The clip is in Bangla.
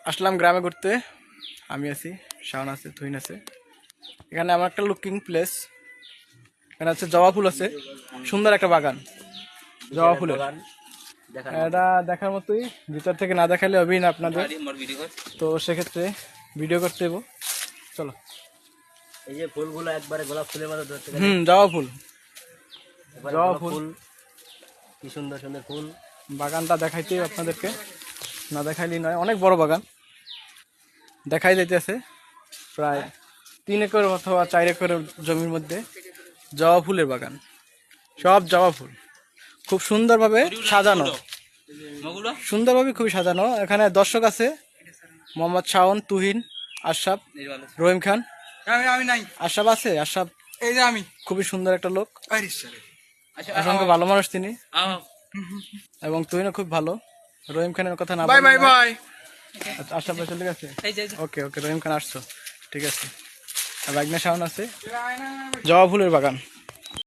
আসলাম গ্রামে ঘুরতে। আমি আছি, শাওন আছে, তুহিন আছে। এখানে আমার একটা লুকিং প্লেস। এখানে আছে জবা ফুল আছে, সুন্দর একটা বাগান জবা ফুলের। এটা দেখার মতোই, ভিতর থেকে না দেখালে হবেই না আপনাদের, তো সেক্ষেত্রে ভিডিও করতে দেবো। চলো। এই যে ফুলগুলো একবারে গোলাপ ফুলের মতো ধরতে গেলে জবা ফুল, জবা গোলাপ ফুল। ফুল, কি সুন্দর সুন্দর ফুল। বাগানটা দেখাইতে আপনাদেরকে, না দেখাইলেই নয়। অনেক বড় বাগান, দেখাই যাইতেছে। প্রায় 3 একর অথবা 4 একরের জমির মধ্যে জবা ফুলের বাগান, সব জবা ফুল খুব সুন্দরভাবে সাজানো, সুন্দরভাবে খুবই সাজানো। এখানে দর্শক আছে, মোহাম্মদ শাওন, তুহিন, আশরাফ, রহিম খান। আশরাফ আছে, আশরাফ এই যে আমি খুবই সুন্দর একটা লোক, আচ্ছা অসংখ্য ভালো মানুষ তিনি। এবং তুহিনও খুব ভালো। রহিম খানের কথা না বাই বললে বাই নয়। বাই। আচ্ছা, আশরাফ ভাই চলে গেছে। ওকে ওকে, রহিম খান আসছো, ঠিক আছে। আর বাগনা শাওন আছে। জবা ফুলের বাগান।